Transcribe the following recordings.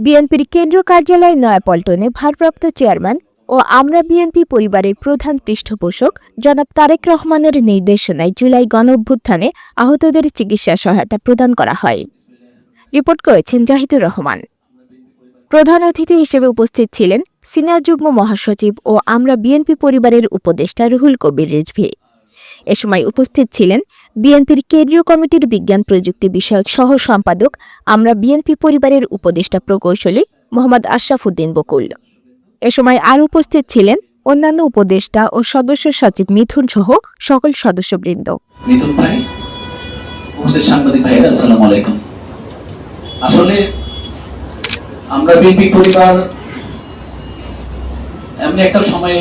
বিএনপির কেন্দ্রীয় কার্যালয় নয়াপল্টনে ভারপ্রাপ্ত চেয়ারম্যান ও আমরা বিএনপি পরিবারের প্রধান পৃষ্ঠপোষক জনাব তারেক রহমানের নির্দেশনায় জুলাই গণঅভ্যুত্থানে আহতদের চিকিৎসা সহায়তা প্রদান করা হয়। রিপোর্ট করেছেন জাহিদুর রহমান। প্রধান অতিথি হিসেবে উপস্থিত ছিলেন সিনিয়র যুগ্ম মহাসচিব ও আমরা বিএনপি পরিবারের উপদেষ্টা রুহুল কবির রিজভী। এ সময় উপস্থিত ছিলেন বিএনপির কেন্দ্রীয় কমিটির বিজ্ঞান প্রযুক্তি বিষয়ক সহ সম্পাদক আমরা বিএনপি পরিবারের উপদেষ্টা প্রকৌশলী মোহাম্মদ আশরাফ উদ্দিন বকুল। এ সময় আরও উপস্থিত ছিলেন অন্যান্য উপদেষ্টা ও সদস্য সচিব মিথুন সহ সকল সদস্যবৃন্দ। মিথুন ভাই, উপস্থিত সাংবাদিক ভাইরা, আসসালামু আলাইকুম। আসলে আমরা বিএনপি পরিবার এমনি একটা সময়ে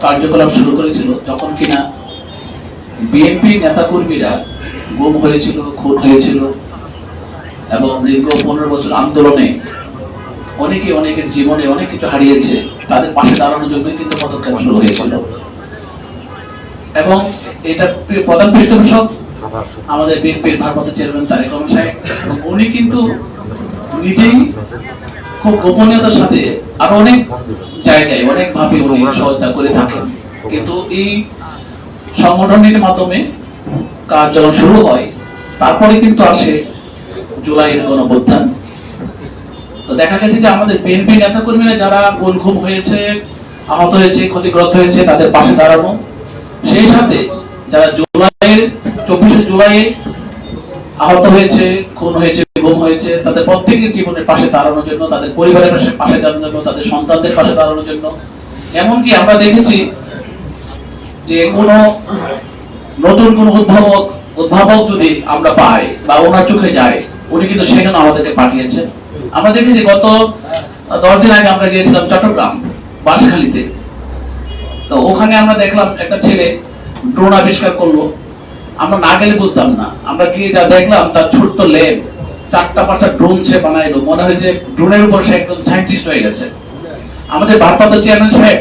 কার্যকলাপ শুরু করেছিল যখন কিনা বিএনপি নেতাকর্মীরা গুম হয়েছিল, খুন হয়েছিল এবং দীর্ঘ 15 বছর আন্দোলনে অনেকের জীবনে অনেক কিছু হারিয়েছে। তাদের পাশে দাঁড়ানোর জন্য কিন্তু পদক্ষেপ শুরু হয়েছিল এবং এটা প্রধান পৃষ্ঠপোষক আমাদের বিএনপির ভারপ্রাপ্ত চেয়ারম্যান তারেক রহমান সাহেব। উনি কিন্তু নিজেই খুব গোপনীয়তার সাথে আরো অনেক জায়গায় অনেকভাবে উনি সহায়তা করে থাকেন, কিন্তু এই সংগঠনের মাধ্যমে কাজ যখন শুরু হয় তারপরে কিন্তু আসে জুলাইয়ের গণঅভ্যুত্থান। তো দেখা গেছে যে আমাদের বিএনপি নেতাকর্মীরা যারা গুম হয়েছে, আহত হয়েছে, ক্ষতিগ্রস্ত হয়েছে, তাদের পাশে দাঁড়ানো, সেই সাথে যারা 24 জুলাই আহত হয়েছে, খুন হয়েছে, গুম হয়েছে, তাদের প্রত্যেকের জীবনের পাশে দাঁড়ানোর জন্য, তাদের পরিবারের পাশে দাঁড়ানোর জন্য, তাদের সন্তানদের পাশে দাঁড়ানোর জন্য। এমনকি আমরা দেখেছি যে কোনো নতুন কোন উদ্ভাবক যদি আমরা পাই বা ওনার চোখে যায়, উনি কিন্তু সেখানে আমাদেরকে পাঠিয়েছেন। আমরা দেখেছি গত 10 দিন আগে আমরা গিয়েছিলাম চট্টগ্রাম বাঁশখালীতে। তো ওখানে আমরা দেখলাম একটা ছেলে ড্রোন আবিষ্কার করলো। আমরা না গেলে বুঝতাম না, আমরা গিয়ে যা দেখলাম তার ছোট্ট ল্যাব 4টা-5টা ড্রোন সে বানাইলো। মনে হয় যে ড্রোনের উপর সে একজন সায়েন্টিস্ট হয়ে গেছে। আমাদের ভারপ্রাপ্ত চেয়ারম্যান সাহেব,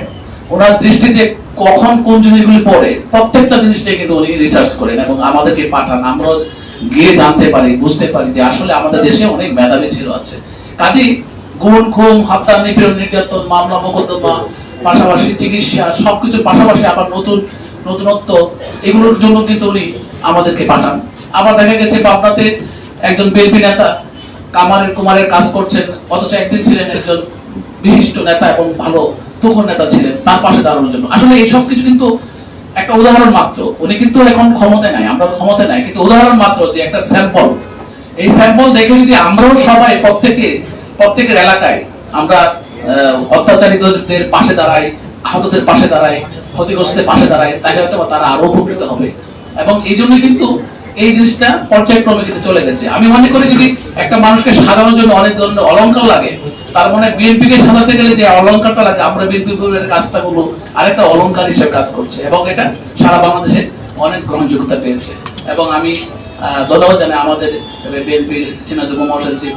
ওনার দৃষ্টিতে কখন কোন জিনিসগুলি পড়ে প্রত্যেকটা জিনিসটাই কিন্তু উনি রিসার্চ করেন এবং আমাদেরকে পাঠান। আমরা গিয়ে জানতে পারি, বুঝতে পারি যে আসলে আমাদের দেশে অনেক মেধাবী ছিল আছে। কাজেই গুম, খুন, হত্যা, নিপীড়ন, নির্যাতন, মামলা মোকদ্দমা, পাশাপাশি চিকিৎসা, সবকিছুর পাশাপাশি আবার নতুনত্ব, এগুলোর জন্য কিন্তু উনি আমাদেরকে পাঠান। আবার দেখা গেছে পাবনাতে একজন বিএনপি নেতা কুমারের কাজ করছেন, অথচ একদিন ছিলেন একজন বিশিষ্ট নেতা এবং ভালো তুখর নেতা ছিলেন, তার পাশে দাঁড়ানোর জন্য। আসলে এই সব কিছু কিন্তু একটা উদাহরণ মাত্র। উনি কিন্তু এখন ক্ষমতায় নাই, আমরা ক্ষমতায় নাই, কিন্তু উদাহরণ মাত্র যে একটা স্যাম্পল। এই স্যাম্পল দেখে যদি আমরাও সবাই প্রত্যেকের এলাকায় আমরা অত্যাচারিতদের পাশে দাঁড়াই, আহতদের পাশে দাঁড়াই, ক্ষতিগ্রস্তদের পাশে দাঁড়াই, তাহলে হয়তো তারা আরো উপকৃত হবে। এবং এই জন্য কিন্তু এই জিনিসটা পর্যায়ক্রমে কিন্তু চলে গেছে। আমি মনে করি যদি একটা মানুষকে সাজানোর জন্য অনেক ধরনের অলংকার লাগে, তার মানে বিএনপি কে সাজাতে গেলে যে অলংকারটা লাগে, আমরা বিএনপি এর কাজটা হলো আরেকটা অলংকার হিসেবে কাজ করছে এবং এটা সারা বাংলাদেশে অনেক গ্রহণযোগ্যতা পেয়েছে। এবং আমি ধন্যবাদ জানাই আমাদের বিএনপির সিনিয়র যুগ্ম মহাসচিব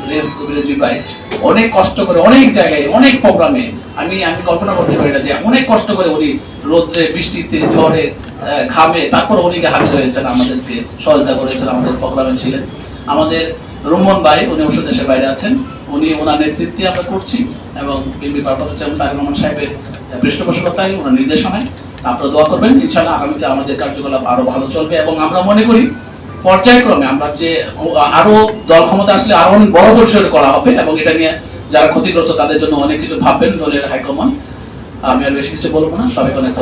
রিজভী ভাই, অনেক কষ্ট করে অনেক জায়গায় অনেক প্রোগ্রামে, আমি কল্পনা করতে পারি না যে অনেক কষ্ট করে উনি রোদ্রে, বৃষ্টিতে, ঝড়ে, ঘামে, তারপর উনি হাজির হয়েছেন, আমাদেরকে সহায়তা করেছেন, আমাদের প্রোগ্রামে ছিলেন। আমাদের রুম্মন ভাই, উনি অবশ্য দেশের বাইরে আছেন, উনি ওনার নেতৃত্বে আমরা করছি এবং বিএনপি ভারপ্রাপ্ত চেয়ারম্যান তারেক রহমান সাহেবের পৃষ্ঠপোষকতায়, ওনার নির্দেশনায় আপনারা দোয়া করবেন। ইনশাআল্লাহ আগামীতে আমাদের কার্যকলাপ আরো ভালো চলবে এবং আমরা মনে করি পর্যায়ক্রমে আমরা যে আরো দল ক্ষমতা আসলে আরো অনেক বড় পরিসরে করা হবে এবং এটা নিয়ে যারা ক্ষতিগ্রস্ত তাদের জন্য অনেক কিছু ভাববেন দলের হাইকমান্ড। আমি আর বেশি কিছু বলবো না, সবাইকে অনেক